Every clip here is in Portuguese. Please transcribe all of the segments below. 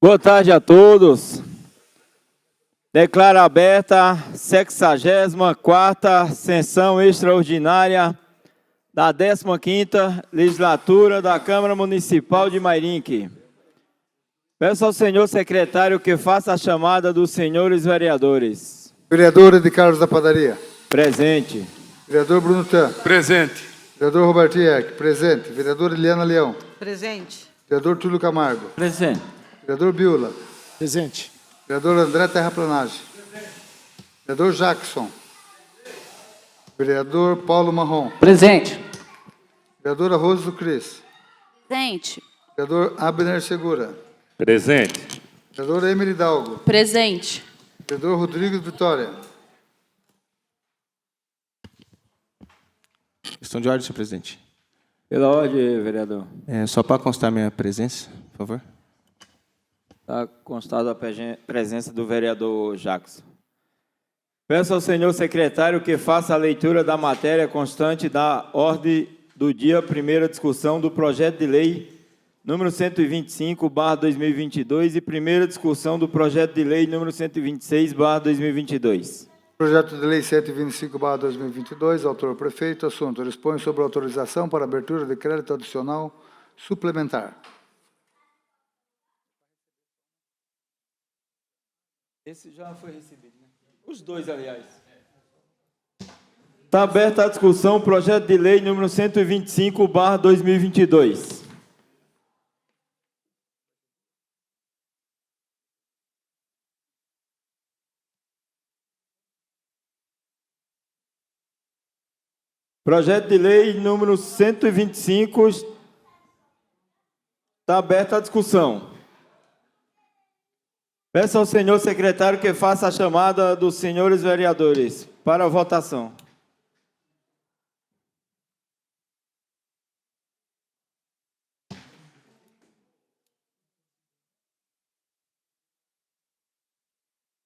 Boa tarde a todos. Declaro aberta a 64ª sessão extraordinária da 15ª legislatura da Câmara Municipal de Mairinque. Peço ao senhor secretário que faça a chamada dos senhores vereadores. Vereador de Carlos da Padaria. Presente. Vereador Bruno Tan. Presente. Vereador Roberto Eck. Presente. Vereadora Eliana Leão. Presente. Vereador Túlio Camargo. Presente. Vereador Biula. Presente. Vereador André Terraplanagem. Vereador Jackson. Vereador Paulo Marrom. Presente. Vereadora Rose do Cris. Presente. Vereador Abner Segura. Presente. Vereador Emily Dalgo. Presente. Vereador Rodrigues Vitória. Questão de ordem, senhor presidente. Pela ordem, vereador. Só para constar minha presença, por favor. Está constada a presença do vereador Jackson. Peço ao senhor secretário que faça a leitura da matéria constante da ordem do dia, primeira discussão do projeto de lei número 125/2022 e primeira discussão do projeto de lei número 126/2022. Projeto de lei 125/2022, autor prefeito, assunto, dispõe sobre autorização para abertura de crédito adicional suplementar. Esse já foi recebido, né? Os dois, aliás. Está aberta a discussão, projeto de lei número 125/2022. Projeto de lei número 125. Está aberta a discussão. Peço ao senhor secretário que faça a chamada dos senhores vereadores para a votação.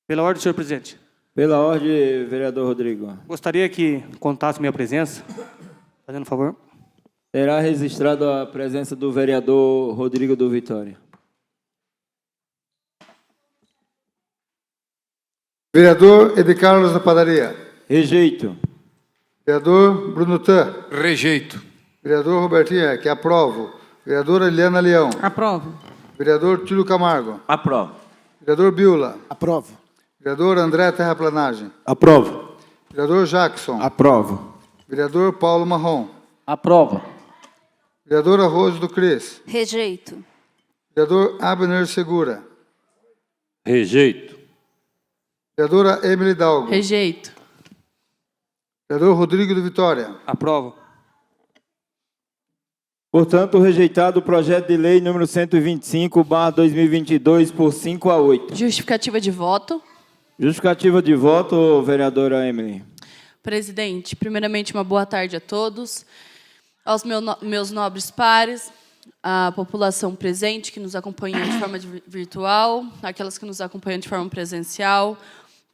Pela ordem, senhor presidente. Pela ordem, vereador Rodrigo. Gostaria que contasse minha presença, fazendo um favor. Será registrada a presença do vereador Rodrigo do Vitória. Vereador Ede Carlos da Padaria. Rejeito. Vereador Bruno Tan. Rejeito. Vereador Roberto Eck. Aprovo. Vereadora Eliana Leão. Aprovo. Vereador Túlio Camargo. Aprovo. Vereador Biula. Aprovo. Vereador André Terraplanagem. Aprovo. Vereador Jackson. Aprovo. Vereador Paulo Marrom. Aprovo. Vereadora Rose do Cris. Rejeito. Vereador Abner Segura. Rejeito. Vereadora Emily Dalgo. Rejeito. Vereador Rodrigo do Vitória. Aprovo. Portanto, rejeitado o projeto de lei número 125/2022 por 5-8. Justificativa de voto. Justificativa de voto, vereadora Emily. Presidente, primeiramente, uma boa tarde a todos, aos meus nobres pares, à população presente que nos acompanha de forma virtual, aquelas que nos acompanham de forma presencial.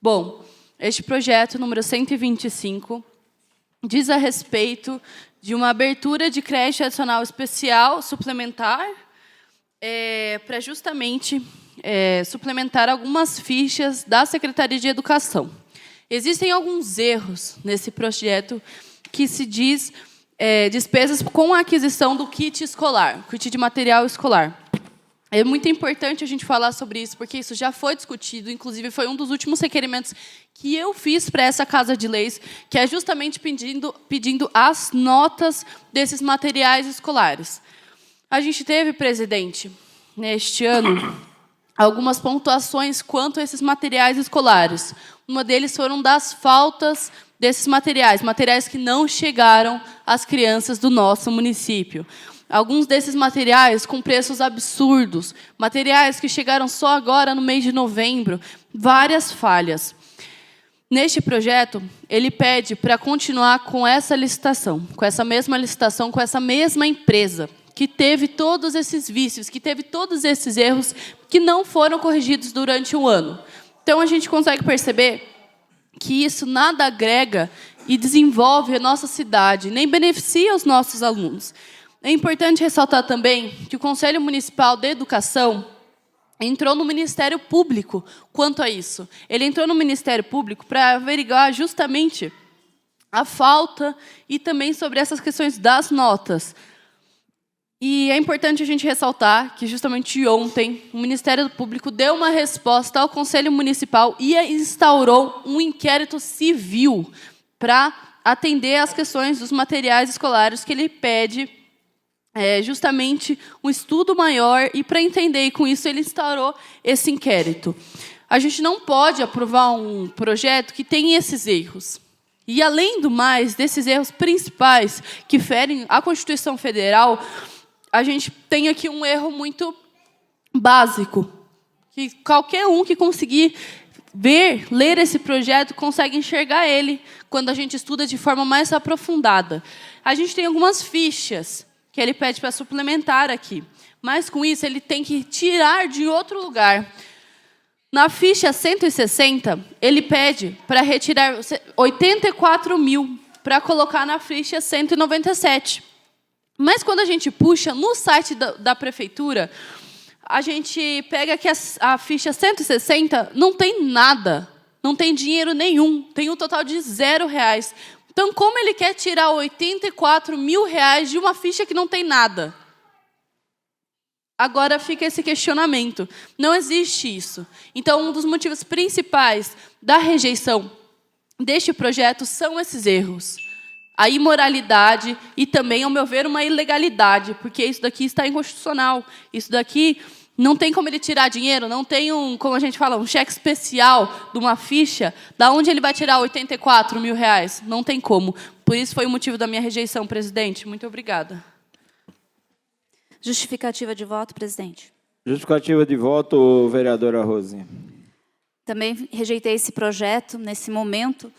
Bom, este projeto, número 125, diz a respeito de uma abertura de creche adicional especial, suplementar, para justamente suplementar algumas fichas da Secretaria de Educação. Existem alguns erros nesse projeto que se diz despesas com a aquisição do kit escolar, kit de material escolar. É muito importante a gente falar sobre isso, porque isso já foi discutido, inclusive foi um dos últimos requerimentos que eu fiz para essa Casa de Leis, que é justamente pedindo as notas desses materiais escolares. A gente teve, presidente, neste ano, algumas pontuações quanto a esses materiais escolares. Uma deles foram das faltas desses materiais que não chegaram às crianças do nosso município. Alguns desses materiais com preços absurdos, materiais que chegaram só agora no mês de novembro, várias falhas. Neste projeto, ele pede para continuar com essa licitação, com essa mesma empresa, que teve todos esses vícios, que teve todos esses erros que não foram corrigidos durante o ano. Então, a gente consegue perceber que isso nada agrega e desenvolve a nossa cidade, nem beneficia os nossos alunos. É importante ressaltar também que o Conselho Municipal de Educação entrou no Ministério Público quanto a isso. Ele entrou no Ministério Público para averiguar justamente a falta e também sobre essas questões das notas. E é importante a gente ressaltar que, justamente ontem, o Ministério Público deu uma resposta ao Conselho Municipal e instaurou um inquérito civil para atender às questões dos materiais escolares que ele pede justamente um estudo maior e, para entender, e com isso ele instaurou esse inquérito. A gente não pode aprovar um projeto que tem esses erros. E, além do mais, desses erros principais que ferem a Constituição Federal, a gente tem aqui um erro muito básico, que qualquer um que conseguir ler esse projeto consegue enxergar ele quando a gente estuda de forma mais aprofundada. A gente tem algumas fichas que ele pede para suplementar aqui. Mas, com isso, ele tem que tirar de outro lugar. Na ficha 160, ele pede para retirar 84 mil para colocar na ficha 197. Mas, quando a gente puxa no site da Prefeitura, a gente pega que a ficha 160 não tem nada, não tem dinheiro nenhum, tem um total de R$0. Então, como ele quer tirar 84 mil reais de uma ficha que não tem nada? Agora fica esse questionamento. Não existe isso. Então, um dos motivos principais da rejeição deste projeto são esses erros. A imoralidade e também, ao meu ver, uma ilegalidade, porque isso daqui está inconstitucional. Isso daqui não tem como ele tirar dinheiro, não tem como a gente fala, um cheque especial de uma ficha, da onde ele vai tirar 84 mil reais? Não tem como. Por isso foi o motivo da minha rejeição, presidente. Muito obrigada. Justificativa de voto, presidente. Justificativa de voto, vereadora Rose. Também rejeitei esse projeto nesse momento,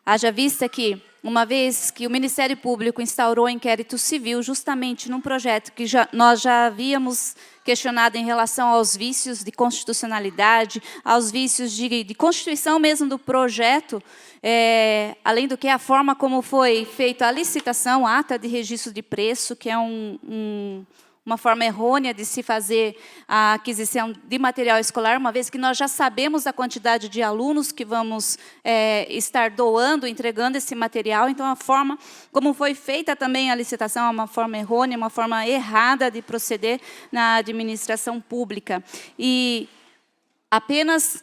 haja vista que, uma vez que o Ministério Público instaurou inquérito civil justamente num projeto que nós já havíamos questionado em relação aos vícios de constitucionalidade, aos vícios de constituição mesmo do projeto, além do que a forma como foi feita a licitação, a ata de registro de preço, que é uma forma errônea de se fazer a aquisição de material escolar, uma vez que nós já sabemos a quantidade de alunos que vamos estar doando, entregando esse material. Então, a forma como foi feita também a licitação é uma forma errônea, uma forma errada de proceder na administração pública. E apenas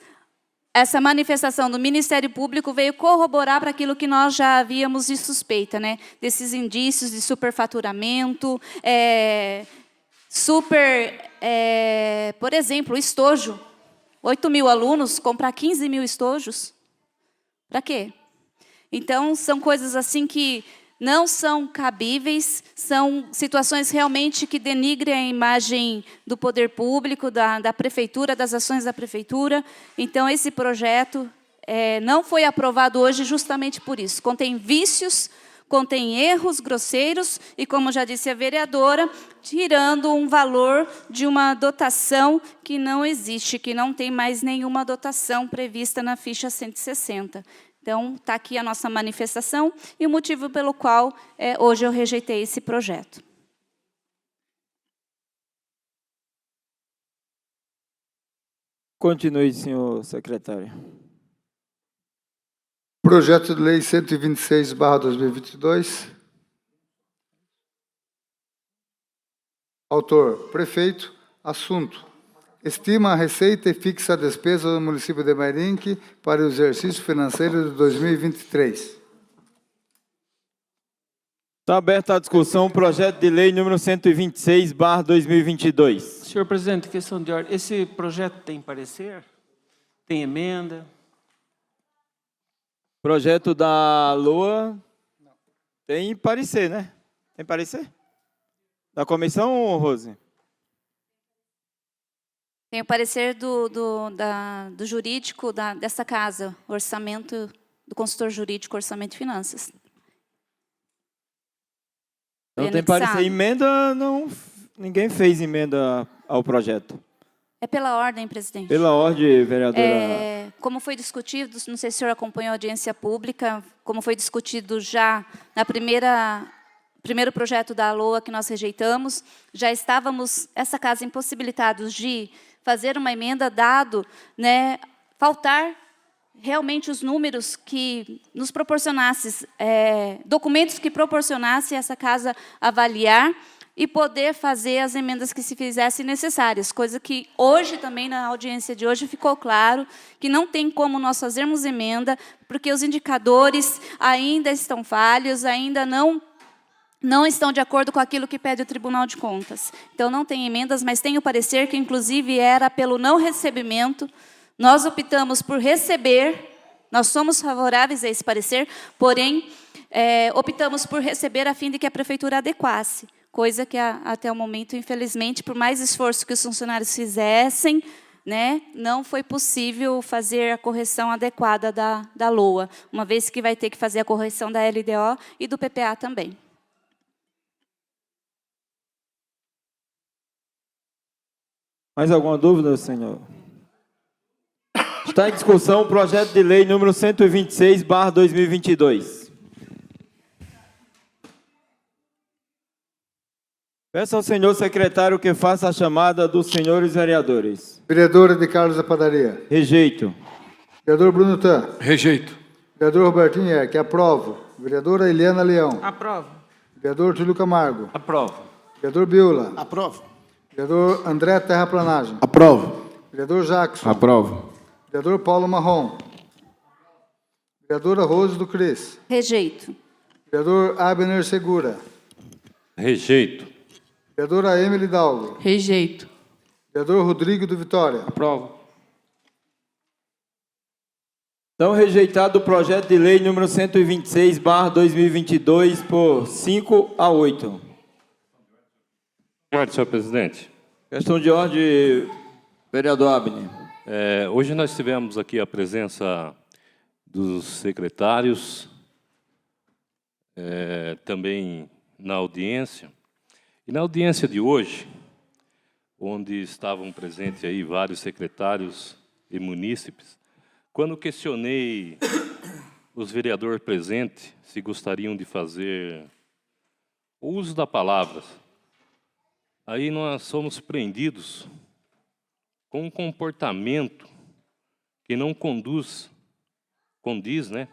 essa manifestação do Ministério Público veio corroborar para aquilo que nós já havíamos de suspeita, né? Desses indícios de superfaturamento, por exemplo, estojo. 8 mil alunos, comprar 15 mil estojos. Para quê? Então, são coisas assim que não são cabíveis, são situações realmente que denigrem a imagem do poder público, da prefeitura, das ações da prefeitura. Então, esse projeto não foi aprovado hoje justamente por isso. Contém vícios, contém erros grosseiros e, como já disse a vereadora, tirando um valor de uma dotação que não existe, que não tem mais nenhuma dotação prevista na ficha 160. Então, está aqui a nossa manifestação e o motivo pelo qual hoje eu rejeitei esse projeto. Continue, senhor secretário. Projeto de Lei 126/2022. Autor, prefeito. Assunto: estima a receita e fixa a despesa do município de Mairinque para o exercício financeiro de 2023. Está aberta a discussão, projeto de lei número 126/2022. Senhor presidente, questão de ordem. Esse projeto tem parecer? Tem emenda? Projeto da LOA tem parecer, né? Tem parecer? Da comissão, Rose? Tem o parecer do jurídico dessa casa, orçamento, do consultor jurídico, orçamento e finanças. Não tem parecer. Emenda, não, ninguém fez emenda ao projeto. É pela ordem, presidente. Pela ordem, vereadora. Como foi discutido, não sei se o senhor acompanhou a audiência pública, como foi discutido já na primeira primeiro projeto da LOA que nós rejeitamos, já estávamos, essa casa, impossibilitados de fazer uma emenda, dado, né, faltar realmente os números que nos proporcionassem, documentos que proporcionassem essa casa avaliar e poder fazer as emendas que se fizessem necessárias, coisa que hoje também, na audiência de hoje, ficou claro que não tem como nós fazermos emenda, porque os indicadores ainda estão falhos, ainda não estão de acordo com aquilo que pede o Tribunal de Contas. Então, não tem emendas, mas tem o parecer que, inclusive, era pelo não recebimento. Nós optamos por receber, nós somos favoráveis a esse parecer, porém, optamos por receber a fim de que a Prefeitura adequasse, coisa que, até o momento, infelizmente, por mais esforço que os funcionários fizessem, né, não foi possível fazer a correção adequada da LOA, uma vez que vai ter que fazer a correção da LDO e do PPA também. Mais alguma dúvida, senhor? Está em discussão o projeto de lei número 126/2022. Peço ao senhor secretário que faça a chamada dos senhores vereadores. Vereadora de Carlos da Padaria. Rejeito. Vereador Bruno Tan. Rejeito. Vereador Robertinho Eck. Aprovo. Vereadora Eliana Leão. Aprovo. Vereador Túlio Camargo. Aprovo. Vereador Biula. Aprovo. Vereador André Terraplanagem. Aprovo. Vereador Jackson. Aprovo. Vereador Paulo Marrom. Vereadora Rose do Cris. Rejeito. Vereador Abner Segura. Rejeito. Vereadora Emily Dalgo. Rejeito. Vereador Rodrigo do Vitória. Aprovo. Então, rejeitado o projeto de lei número 126/2022 por 5-8. Ordem, senhor presidente. Questão de ordem, vereador Abner. Hoje nós tivemos aqui a presença dos secretários, também na audiência. E na audiência de hoje, onde estavam presentes aí vários secretários e munícipes, quando questionei os vereadores presentes se gostariam de fazer o uso da palavra, aí nós somos surpreendidos com um comportamento que não condiz, né,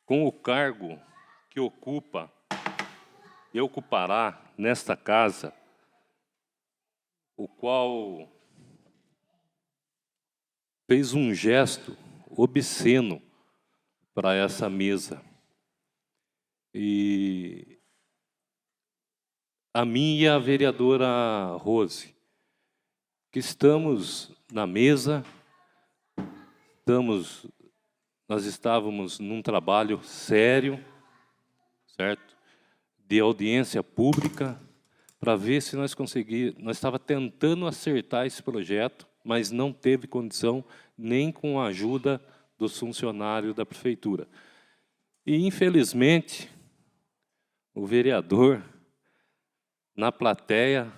com o cargo que ocupa e ocupará nesta casa, o qual fez um gesto obsceno para essa mesa. E a mim e a vereadora Rose, que estamos na mesa, nós estávamos num trabalho sério, certo? De audiência pública, para ver se nós conseguíamos. Nós estávamos tentando acertar esse projeto, mas não teve condição nem com a ajuda dos funcionários da prefeitura. E, infelizmente, o vereador, na plateia,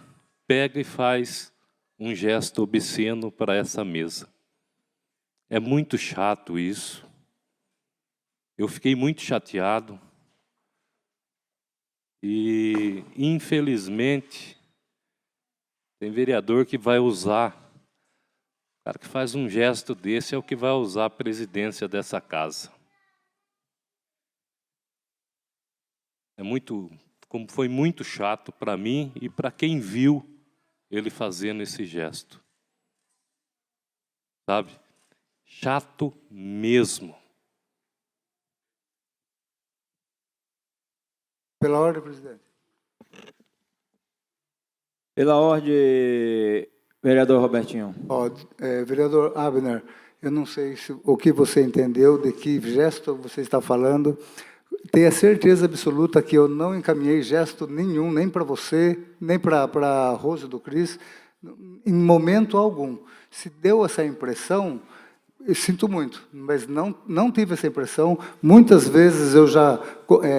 pega e faz um gesto obsceno para essa mesa. É muito chato isso. Eu fiquei muito chateado. E, infelizmente, tem vereador que vai usar, o cara que faz um gesto desse é o que vai usar a presidência dessa casa. Como foi muito chato para mim e para quem viu ele fazendo esse gesto. Sabe? Chato mesmo. Pela ordem, presidente. Pela ordem, vereador Robertinho. Vereador Abner, eu não sei o que você entendeu, de que gesto você está falando. Tenha certeza absoluta que eu não encaminhei gesto nenhum, nem para você, nem para a Rose do Cris, em momento algum. Se deu essa impressão, eu sinto muito, mas não tive essa impressão. Muitas vezes eu já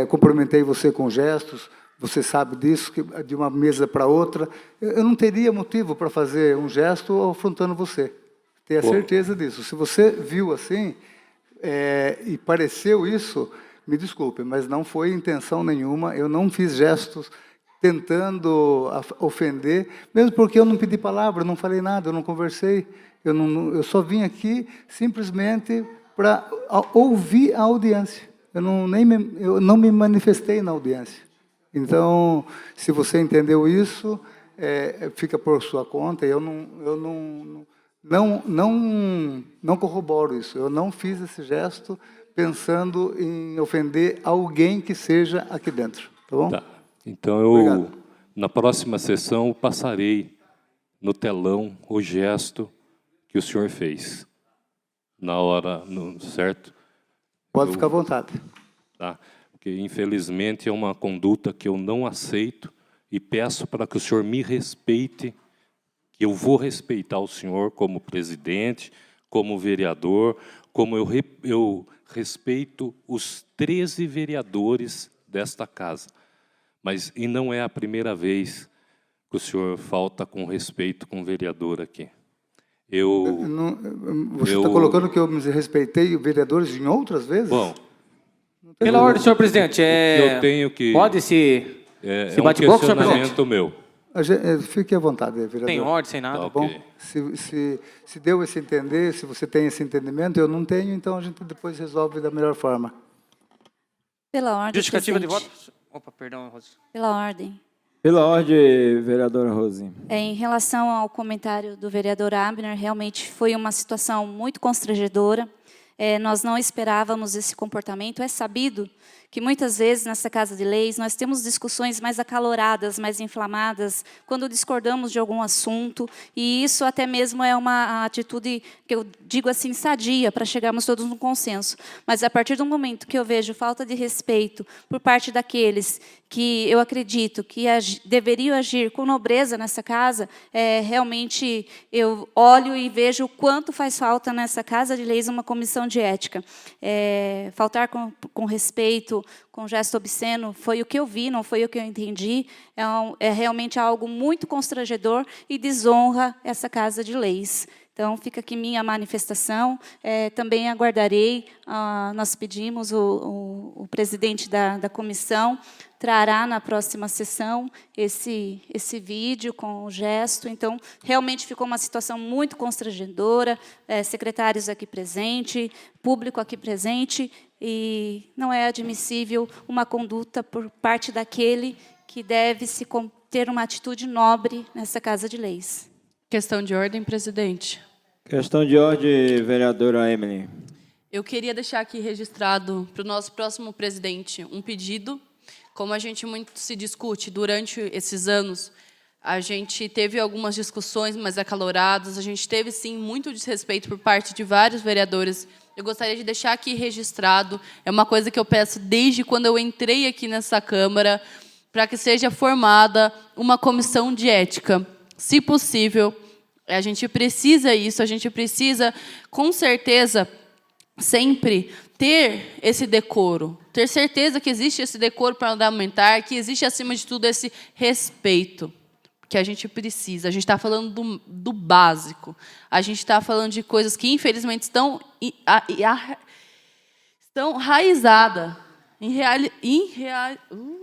cumprimentei você com gestos, você sabe disso, que de uma mesa para outra. Eu não teria motivo para fazer um gesto afrontando você. Tenha certeza disso. Se você viu assim, e pareceu isso, Me desculpe, mas não foi intenção nenhuma, eu não fiz gestos tentando ofender, mesmo porque eu não pedi palavra, eu não falei nada, eu não conversei, eu só vim aqui simplesmente para ouvir a audiência. Eu não me manifestei na audiência. Então, se você entendeu isso, fica por sua conta. Eu não corroboro isso. Eu não fiz esse gesto pensando em ofender alguém que seja aqui dentro. Tá bom? Tá. Então, Obrigado. na próxima sessão, eu passarei no telão o gesto que o senhor fez. Na hora, certo? Pode ficar à vontade. Tá? Porque, infelizmente, é uma conduta que eu não aceito e peço para que o senhor me respeite, que eu vou respeitar o senhor como presidente, como vereador, como eu respeito os 13 vereadores desta casa. Mas, e não é a primeira vez que o senhor falta com respeito com o vereador aqui. Você está colocando que eu me respeitei vereadores em outras vezes? Bom, Pela ordem, senhor presidente, eu tenho que... pode se É um bate-boca, senhor presidente? questionamento meu. Fique à vontade, vereador. Sem ordem, sem nada. Tá, Bom, ok. se deu esse entender, se você tem esse entendimento, eu não tenho, então a gente depois resolve da melhor forma. Pela ordem, Justificativa de presidente. voto? Opa, perdão, Rosa. Pela ordem. Pela ordem, vereadora Rose. Em relação ao comentário do vereador Abner, realmente foi uma situação muito constrangedora. Nós não esperávamos esse comportamento. É sabido que muitas vezes nessa Casa de Leis nós temos discussões mais acaloradas, mais inflamadas, quando discordamos de algum assunto, e isso até mesmo é uma atitude, que eu digo assim, sadia, para chegarmos todos num consenso. Mas a partir do momento que eu vejo falta de respeito por parte daqueles que eu acredito que deveriam agir com nobreza nessa casa, realmente eu olho e vejo o quanto faz falta nessa Casa de Leis uma comissão de ética. Faltar com respeito, com gesto obsceno, foi o que eu vi, não foi o que eu entendi. É realmente algo muito constrangedor e desonra essa Casa de Leis. Então, fica aqui minha manifestação. Também aguardarei, nós pedimos, o presidente da comissão trará na próxima sessão esse vídeo com o gesto. Então, realmente ficou uma situação muito constrangedora, secretários aqui presentes, público aqui presente, e não é admissível uma conduta por parte daquele que deve ter uma atitude nobre nessa Casa de Leis. Questão de ordem, presidente. Questão de ordem, vereadora Emily. Eu queria deixar aqui registrado para o nosso próximo presidente um pedido. Como a gente muito se discute durante esses anos, a gente teve algumas discussões mais acaloradas, a gente teve, sim, muito desrespeito por parte de vários vereadores. Eu gostaria de deixar aqui registrado, é uma coisa que eu peço desde quando eu entrei aqui nessa Câmara, para que seja formada uma comissão de ética. Se possível, a gente precisa isso, a gente precisa, com certeza, sempre ter esse decoro, ter certeza que existe esse decoro parlamentar, que existe, acima de tudo, esse respeito que a gente precisa. A gente está falando do básico. A gente está falando de coisas que, infelizmente, estão enraizadas.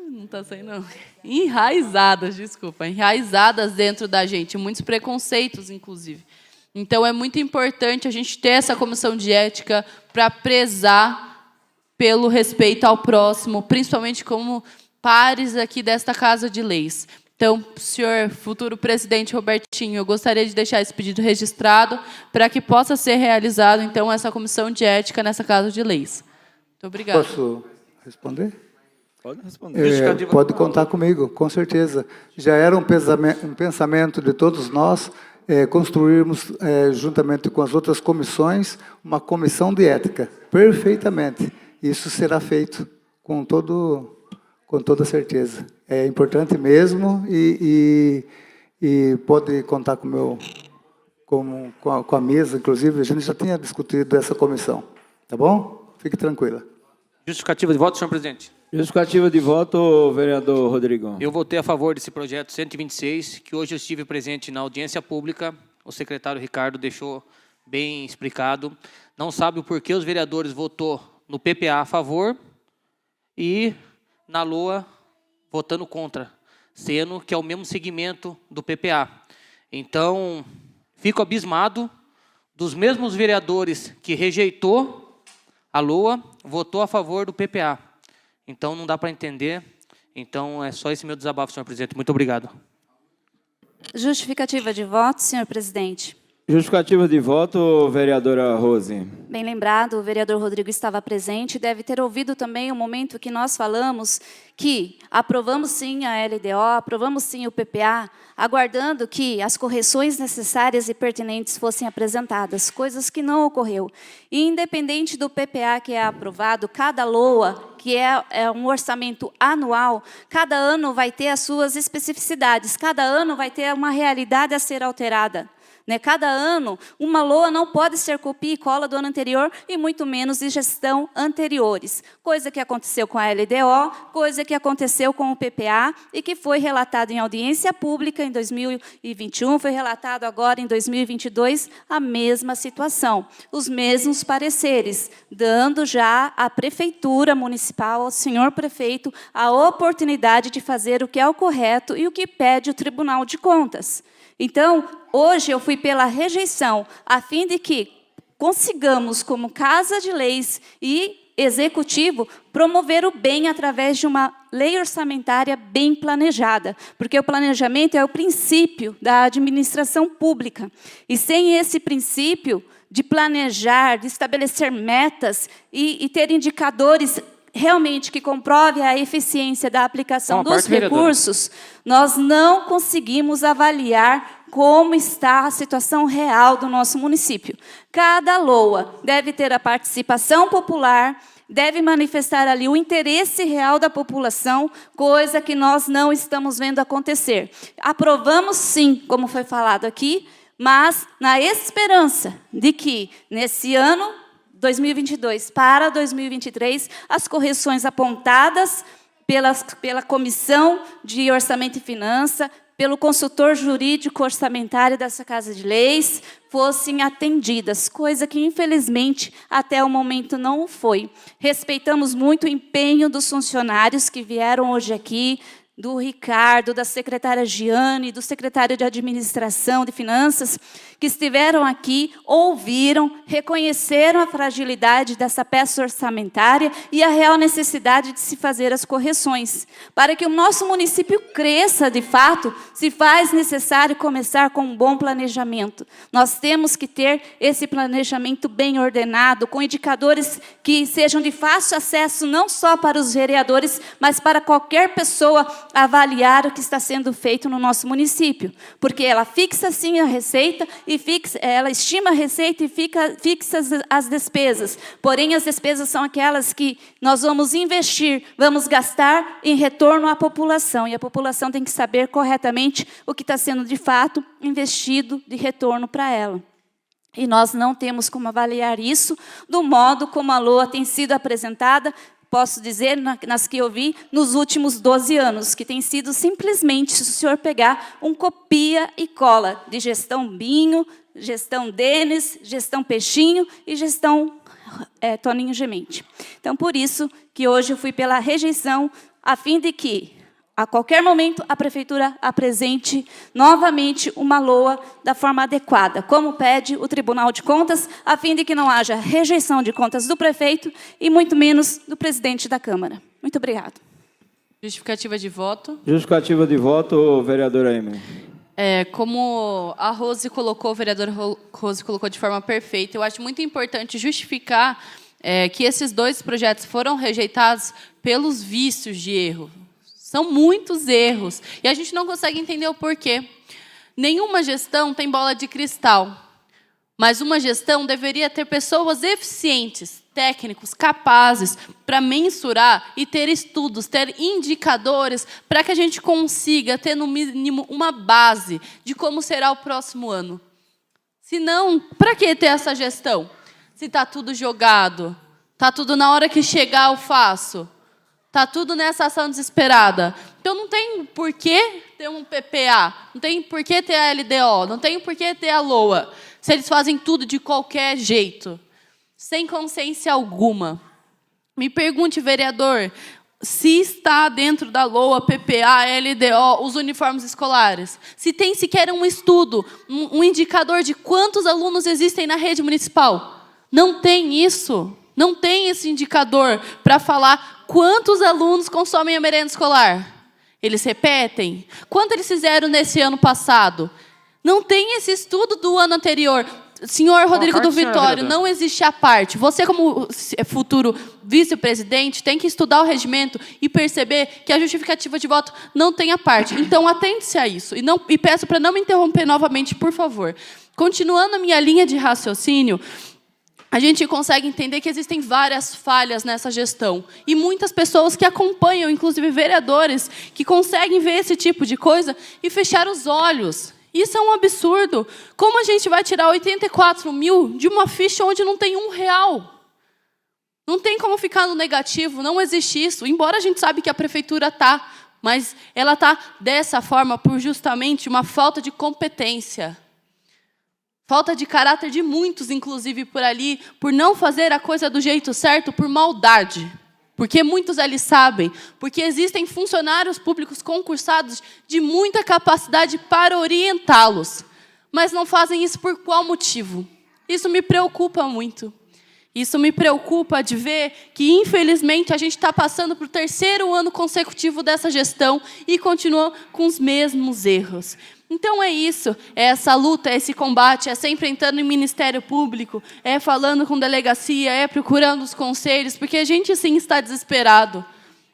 Não está saindo, não. Enraizadas, desculpa. Enraizadas dentro da gente. Muitos preconceitos, inclusive. Então, é muito importante a gente ter essa comissão de ética para prezar pelo respeito ao próximo, principalmente como pares aqui desta Casa de Leis. Então, senhor futuro presidente Robertinho, eu gostaria de deixar esse pedido registrado para que possa ser realizado, então, essa comissão de ética nessa Casa de Leis. Muito obrigada. Posso responder? Pode responder. Pode contar comigo, com certeza. Já era um pensamento de todos nós construirmos, juntamente com as outras comissões, uma comissão de ética. Perfeitamente. Isso será feito com toda certeza. É importante mesmo e pode contar com a mesa, inclusive, a gente já tinha discutido essa comissão. Tá bom? Fique tranquila. Justificativa de voto, senhor presidente. Justificativa de voto, vereador Rodrigão. Eu votei a favor desse projeto 126, que hoje eu estive presente na audiência pública. O secretário Ricardo deixou bem explicado. Não sabe o porquê os vereadores votou no PPA a favor e na LOA votando contra, sendo que é o mesmo segmento do PPA. Então, fico abismado dos mesmos vereadores que rejeitou a LOA, votou a favor do PPA. Então, não dá para entender. Então, é só esse meu desabafo, senhor presidente. Muito obrigado. Justificativa de voto, senhor presidente. Justificativa de voto, vereadora Rose. Bem lembrado, o vereador Rodrigo estava presente, deve ter ouvido também o momento que nós falamos que aprovamos sim a LDO, aprovamos sim o PPA, aguardando que as correções necessárias e pertinentes fossem apresentadas, coisas que não ocorreu. E independente do PPA que é aprovado, cada LOA, que é um orçamento anual, cada ano vai ter as suas especificidades, cada ano vai ter uma realidade a ser alterada. Cada ano, uma LOA não pode ser copia e cola do ano anterior, e muito menos de gestão anteriores. Coisa que aconteceu com a LDO, coisa que aconteceu com o PPA, e que foi relatado em audiência pública em 2021, foi relatado agora em 2022, a mesma situação. Os mesmos pareceres, dando já à Prefeitura Municipal, ao senhor prefeito, a oportunidade de fazer o que é o correto e o que pede o Tribunal de Contas. Então, hoje eu fui pela rejeição, a fim de que consigamos, como Casa de Leis e Executivo, promover o bem através de uma lei orçamentária bem planejada, porque o planejamento é o princípio da administração pública. E sem esse princípio de planejar, de estabelecer metas e ter indicadores realmente que comprove a eficiência da aplicação dos recursos, nós não conseguimos avaliar como está a situação real do nosso município. Cada LOA deve ter a participação popular, deve manifestar ali o interesse real da população, coisa que nós não estamos vendo acontecer. Aprovamos, sim, como foi falado aqui, mas na esperança de que, nesse ano 2022 para 2023, as correções apontadas pela Comissão de Orçamento e Finança, pelo consultor jurídico orçamentário dessa Casa de Leis, fossem atendidas, coisa que, infelizmente, até o momento não foi. Respeitamos muito o empenho dos funcionários que vieram hoje aqui, do Ricardo, da secretária Giane, do secretário de Administração de Finanças, que estiveram aqui, ouviram, reconheceram a fragilidade dessa peça orçamentária e a real necessidade de se fazer as correções. Para que o nosso município cresça, de fato, se faz necessário começar com um bom planejamento. Nós temos que ter esse planejamento bem ordenado, com indicadores que sejam de fácil acesso, não só para os vereadores, mas para qualquer pessoa avaliar o que está sendo feito no nosso município. Porque ela fixa, sim, a receita, e ela estima a receita e fixa as despesas. Porém, as despesas são aquelas que nós vamos investir, vamos gastar em retorno à população. E a população tem que saber corretamente o que está sendo, de fato, investido de retorno para ela. E nós não temos como avaliar isso do modo como a LOA tem sido apresentada, posso dizer, nas que eu vi nos últimos 12 anos, que tem sido simplesmente, se o senhor pegar, um copia e cola de gestão Binho, gestão Denis, gestão Peixinho e gestão Toninho Gemente. Então, por isso que hoje eu fui pela rejeição, a fim de que, a qualquer momento, a Prefeitura apresente novamente uma LOA da forma adequada, como pede o Tribunal de Contas, a fim de que não haja rejeição de contas do prefeito e muito menos do presidente da Câmara. Muito obrigado. Justificativa de voto. Justificativa de voto, vereadora Emily. Como a Rose colocou, o vereador Rose colocou de forma perfeita, eu acho muito importante justificar que esses dois projetos foram rejeitados pelos vícios de erro. São muitos erros. E a gente não consegue entender o porquê. Nenhuma gestão tem bola de cristal. Mas uma gestão deveria ter pessoas eficientes, técnicos, capazes para mensurar e ter estudos, ter indicadores para que a gente consiga ter, no mínimo, uma base de como será o próximo ano. Se não, para que ter essa gestão? Se está tudo jogado, está tudo na hora que chegar eu faço. Está tudo nessa ação desesperada. Então, não tem por que ter um PPA, não tem por que ter a LDO, não tem por que ter a LOA, se eles fazem tudo de qualquer jeito, sem consciência alguma. Me pergunte, vereador, se está dentro da LOA, PPA, LDO, os uniformes escolares. Se tem sequer um estudo, um indicador de quantos alunos existem na rede municipal. Não tem isso. Não tem esse indicador para falar quantos alunos consomem a merenda escolar. Eles repetem? Quanto eles fizeram nesse ano passado? Não tem esse estudo do ano anterior. Senhor Rodrigo do Vitório, não existe a parte. Você, como futuro vice-presidente, tem que estudar o regimento e perceber que a justificativa de voto não tem a parte. Então, atente-se a isso. E peço para não me interromper novamente, por favor. Continuando a minha linha de raciocínio, a gente consegue entender que existem várias falhas nessa gestão. E muitas pessoas que acompanham, inclusive vereadores, que conseguem ver esse tipo de coisa e fechar os olhos. Isso é um absurdo. Como a gente vai tirar 84 mil de uma ficha onde não tem R$1? Não tem como ficar no negativo, não existe isso. Embora a gente sabe que a prefeitura está, mas ela está dessa forma por justamente uma falta de competência. Falta de caráter de muitos, inclusive, por ali, por não fazer a coisa do jeito certo, por maldade. Porque muitos ali sabem, porque existem funcionários públicos concursados de muita capacidade para orientá-los. Mas não fazem isso por qual motivo? Isso me preocupa muito. Isso me preocupa de ver que, infelizmente, a gente está passando para o 3º ano consecutivo dessa gestão e continua com os mesmos erros. Então é isso, é essa luta, é esse combate, é sempre entrando em Ministério Público, é falando com delegacia, é procurando os conselhos, porque a gente sim está desesperado.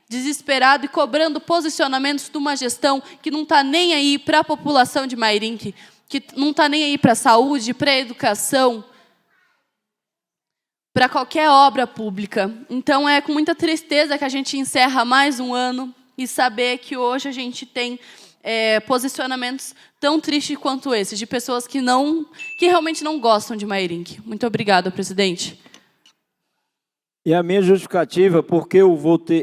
Desesperado e cobrando posicionamentos de uma gestão que não está nem aí para a população de Mairinque, que não está nem aí para a saúde, para a educação, para qualquer obra pública. Então é com muita tristeza que a gente encerra mais um ano e saber que hoje a gente tem posicionamentos tão tristes quanto esses, de pessoas que realmente não gostam de Mairinque. Muito obrigada, presidente. E a minha justificativa, porque eu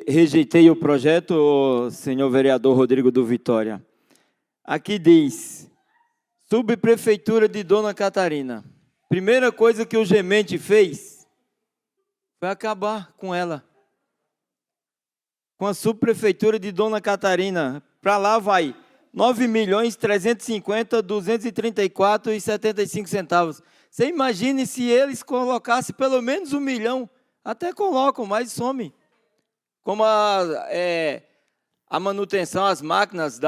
rejeitei o projeto, senhor vereador Rodrigo do Vitória. Aqui diz, subprefeitura de Dona Catarina. Primeira coisa que o Gemente fez foi acabar com ela. Com a subprefeitura de Dona Catarina. Para lá vai 9.350.234,75. Você imagine se eles colocassem pelo menos 1 milhão, até colocam, mas some. Como a manutenção, as máquinas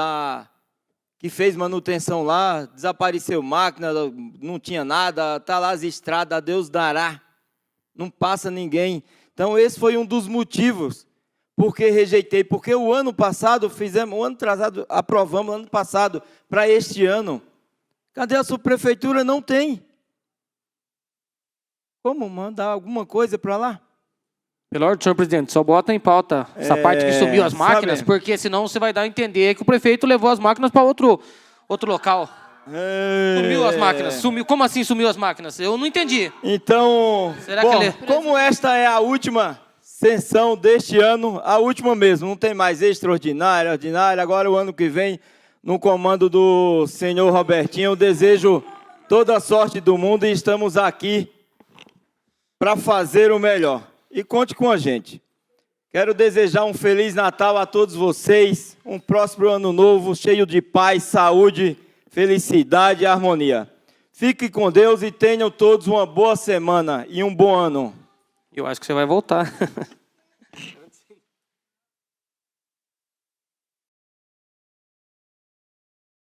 que fez manutenção lá, desapareceu máquina, não tinha nada, está lá as estradas, Deus dará, não passa ninguém. Então esse foi um dos motivos. Porque rejeitei, porque o ano passado o ano atrasado, aprovamos o ano passado para este ano. Cadê a subprefeitura? Não tem. Como mandar alguma coisa para lá? Pelo ordem, senhor presidente, só bota em pauta essa parte que sumiu as máquinas, porque senão você vai dar a entender que o prefeito levou as máquinas para outro local. Sumiu as máquinas. Sumiu. Como assim sumiu as máquinas? Eu não entendi. Então, como esta é a última sessão deste ano, a última mesmo, não tem mais extraordinária, ordinária, agora o ano que vem, no comando do senhor Robertinho, eu desejo toda a sorte do mundo e estamos aqui para fazer o melhor. E conte com a gente. Quero desejar um Feliz Natal a todos vocês, um próspero ano novo, cheio de paz, saúde, felicidade e harmonia. Fiquem com Deus e tenham todos uma boa semana e um bom ano. Eu acho que você vai voltar.